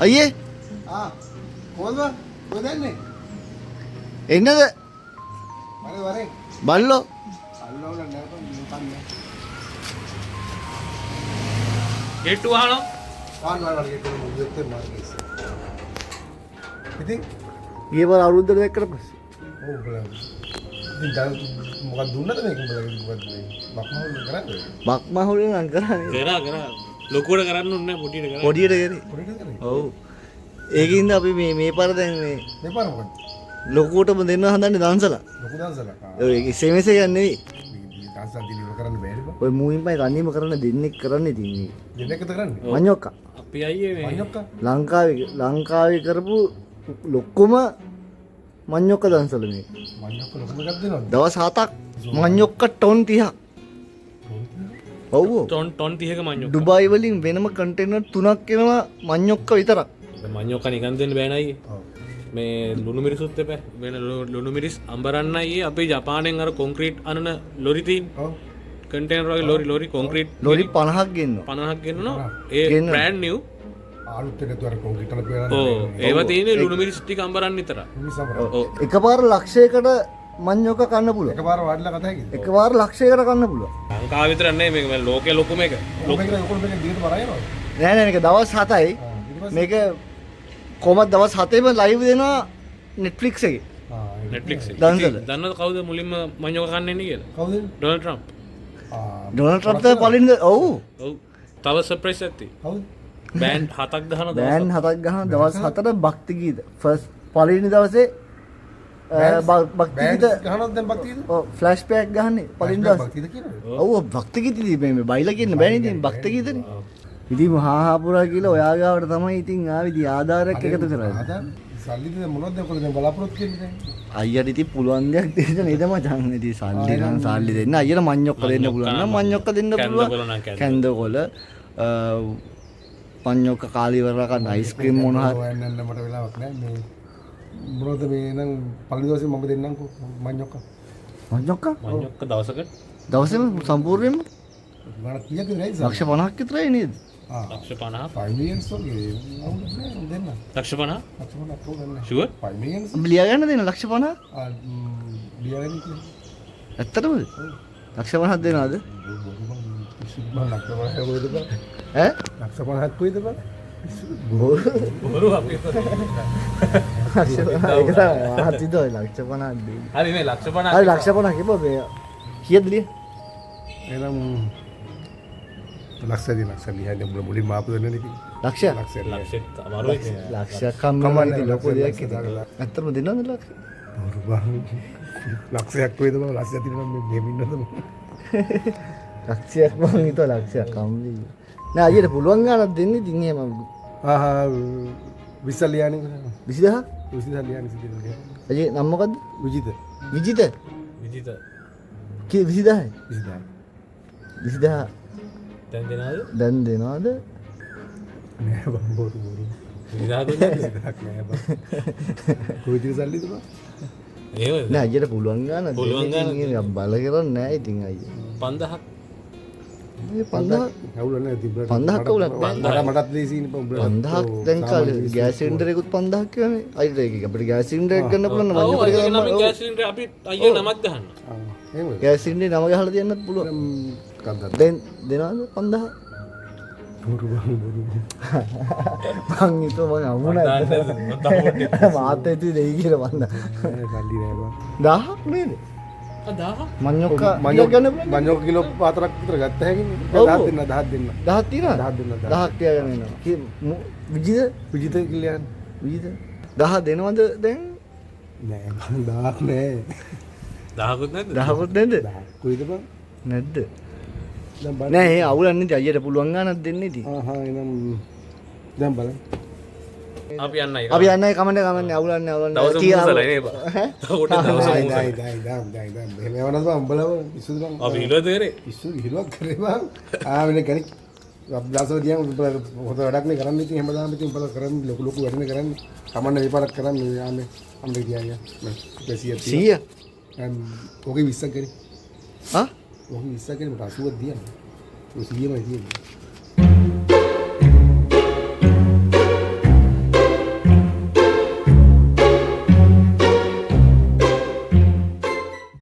අයියේ කොහොමද කොහෙන්ද එන්නද වරේ බල්ලෝ අල්ලවල නැවත ගෙට්ටු වහනවා. කාන් වල ගෙට්ටු මුදෙත් මාර්ගිස් ඉතින් ගිය පාර අවුරුද්දට දැක්කට පස්සේ ඔව් බලන්න ඉතින් දැන් මොකක්ද දුන්නද මේක උඹලගේ මොකක්ද මේ බක්මහුල් කරන්නේ බක්මහුලෙන් නම් කරන්නේ කරා ලොකුවට කරන්න ඕනේ නැහැ පොඩියට කරා. පොඩියට කරේ පොඩිට කරේ ඔව් ඒකින්ද අපි මේ පාර දැන් මේ පාර මොකක්ද ලොකුවටම දෙන්න හදන්නේ දන්සලා ලොකු දන්සලා ඔය SMS එක නෙවෙයි දන්සල් දිලිව කරන්න බෑනේ බං ඔය මූවින් පයි රන්නේම කරන්න දෙන්නෙක් කරන්නේ තින්නේ දෙන්නකද කරන්නේ මඤ්ඤොක්කා අපි අයියේ මේ අයියොක්කා ලංකාවේ කරපු ලොක්කොම මඤ්ඤොක්ක දන්සල මේ මඤ්ඤොක්ක ලොකු එකක් දෙනවද දවස් 7ක් මඤ්ඤොක්ක ටොන් 30ක් ඔව් ටොන් 30ක මඤ්ඤොක්ක. ඩුබායි වලින් වෙනම කන්ටේනර් 3ක් එනවා මඤ්ඤොක්ක විතරක් මඤ්ඤොක්ක නිකන් දෙන්න බෑ නයි. ඔව් මේ ලුණු මිරිසුත් එපා. වෙන ලුණු මිරිස් අඹරන්න අයියේ අපි ජපානයෙන් අර කොන්ක්‍රීට් අනන ලොරි තියෙන. ඔව් කන්ටේනර් වගේ ලොරි කොන්ක්‍රීට් ලොරි 50ක් ගෙන්නවා 50ක් ගෙන්නනවා. ඒ ගෙන්නනවා. Brand New. ආලුත් එක තුර කොන්ක්‍රීට් වල පෙරන ඕ ඒවා තියෙන්නේ ලුණු මිරිස් ටික අඹරන්න විතරයි. මිසබර ඔව් එකපාර ලක්ෂයකට මඤ්ඤොක්ක කන්න පුළුවන් එකපාර වාඩිලා කතා හැකිද එකපාර ලක්ෂයකට කන්න පුළුවන් ලංකාව විතර නෙමෙයි මේක මේ ලෝකයේ ලොකුම එක. මේක ඔකොල් මේක දිගට බරයනවා නෑ නෑ මේක දවස් 7යි මේක කොහමද දවස් 7ෙම ලයිව් දෙනවා Netflix එකේ Netflix එක. දන්සල. දන්නවද කවුද මුලින්ම මඤ්ඤොක්ක කන්න එන්නේ කියලා? කවුද ඩොනල්ඩ් ට්‍රම්ප්. ඩොනල්ඩ් ට්‍රම්ප් තමයි පලින්ද ඔව් ඔව්. තව සර්ප්‍රයිස් එකක් තියෙනවා. කවුද බෑන්ඩ් 7ක් දානවා දවසක්. බෑන් 7ක් ගහන දවස් 4ට භක්ති ගීත ෆස්ට් පළවෙනි දවසේ භක්ති ගීත ගහනවද දැන් බක්තියද ඔව් ෆ්ලෑෂ් බෑක් ගහන්නේ පළවෙනි දවසේ බක්තියද කියනවා ඔව් භක්ති ගීත ඉතින් මේ බයිලා කියන්න බෑනේ ඉතින් භක්ති ගීතනේ ඉතින් මහාහාපුරා කියලා ඔයා ගාවට තමයි ඉතින් ආවේ ඉතින් ආධාරයක් එකතු කරන්නේ ආදා සල්ලි දෙන්න මොනවද ඔයගොල්ලෝ දැන් බලාපොරොත්තු වෙන්නේ දැන් අයියට ඉතින් පුළුවන් දෙයක් දෙන්න නේද මචං ඉතින් සල්ලි නම් සල්ලි දෙන්න අයියට මඤ්ඤොක්ක දෙන්න පුළුවන් නම් මඤ්ඤොක්ක දෙන්න පුළුවන් කැන්දකොල මඤ්ඤොක්ක කාලි ඉවරලා කන්න අයිස්ක්‍රීම් මොන හරි හොයන්න මට වෙලාවක් නැහැ මේ මොනවද මේ නම් පළවෙනි දවසේ මම දෙන්නම්කෝ මඤ්ඤොක්ක මඤ්ඤොක්ක මඤ්ඤොක්ක දවසකට දවසේම සම්පූර්ණයෙන්ම මට කීයද රයිස් ලක්ෂ 50ක් විතරයි නේද ලක්ෂ 50 5 million වගේ දෙන්න ලක්ෂ 50 ලක්ෂ 50ක් ඕගන්න ෂුවර් 5 million ලියා ගන්න දෙන්න ලක්ෂ 50 ලියගෙන ඉන්නේ ඇත්තටම ලක්ෂ 50ක් දෙනවද ලක්ෂ 50ක් කොයිද බං ඈ ලක්ෂ 50ක් කොයිද බං බොරු අපි ලක්ෂ 50ක් ඒක තමයි ආතිදෝ ලක්ෂ 50ක් දෙන්න හරි මේ ලක්ෂ 50 හරි ලක්ෂ 50ක් කිව්වා මේ කීයද ලිය එනම් ලක්ෂ ලියන්නේ මුලින් මාපු දෙන්නේ නේ ලක්ෂ ලක්ෂෙත් අමාරුයි. ලක්ෂයක් කම්මන්නේ ඉතින් ලොකු දෙයක් ඉතින් ඇත්තටම දෙනවද ලක්ෂ බොරු බං ලක්ෂයක් කොයිද බං ලක්ෂයක් තියෙනවා මේ ගෙමින්නද ලක්ෂයක් මං හිතුවා ලක්ෂයක් කම්මි නෑ අයියට පුළුවන් ගානක් දෙන්න ඉතින් එහෙම ආහා 20 ලියන්නේ 20000 20 ලියන්නේ සිටින්නේ අයියේ නම මොකද්ද විජිත විජිත විජිත කී 20000 20 20000 දැන් දෙනවද? දැන් දෙනවද නෑ බං බොරු 2000 දුන්නා. 20ක් නෑ බං කොයි දින සල්ලිද බං ඒවද? නෑ අයියට පුළුවන් ගානක් පුළුවන් ගානක් බල කරන්නේ නෑ ඉතින් අයියේ 5000ක්. මේ 5000 අවුල නෑ තිබ්බට 5000ක් අවුලක් නෑ. මටත් ලේසියිනේ බං 5000ක් දැන් කාලේ ගෑස් සිලින්ඩර් එකකුත් 5000ක් කියවනේ අයියට ඒක අපිට ගෑස් සිලින්ඩර් එක ගන්න පුළුවන් නම් ඔව් මඤ්ඤොක්ක ඒක නම් ගන්න ගෑස් සිලින්ඩර් අපි අයියෝ නමක් ගහන්න. එහෙමද ගෑස් සිලින්ඩර් නම ගහලා තියන්නත් පුළුවන් කද්දත් දැන් දෙනවද 5000 බොරු බං බොරු මං හිතුවා මං අමුණා මාත් හිතුවේ දෙයි කියලා මන්ද සල්ලි නෑ බං 1000ක් නේද 1000ක්. මඤ්ඤොක්ක මඤ්ඤොක් ගන්න පුළුවන් මඤ්ඤොක් කිලෝ 4ක් විතර ගත්ත හැකිනේ ඔව්. 10 දෙන්න 10 දෙන්න 10ක් තියනවද 10 දෙන්න 10ක් තියාගෙන එනවා විජිත විජිත කිලියන් විජිත 10 දෙනවද දැන් නෑ බං 10ක් නෑ 1000කුත් නැද්ද? 10කුත් නැද්ද 10 කොයිද බං නැද්ද දැන් බලන්න නෑ ඒ අවුලක් නැති අයියට පුළුවන් ගානක් දෙන්න ඉතින් ආහා එනම් දැන් බලන්න අපි යන්නයි. අපි යන්නයි කමෙන්ට් කමන්නේ අවුලක් නෑ අවුලක් නෑ දවස මුසලයි නේ බං. ඈ තවකොට දවස මුසලයි. දැන් එහෙම යවනද බං උඹලව පිස්සුද බං අපි ඉලුවද කරේ? පිස්සු හිලුවක් කරේ බං වෙන කෙනෙක් දවසට දියන් උඹලා හොත වැඩක් නේ කරන්නේ ඉතින් හැමදාම ඉතින් උඹලා කරන්නේ ලොකු ලොකු වැඩ නේ කරන්නේ කමන්න විපාරක් කරන්නේ යාමේ අම්බේ ගියා මම 100 ඔගේ 20ක් කරේ ආ ඔගේ 20ක් කරේ මට 80ක් දියන් ඔය 100මයි තියෙන්නේ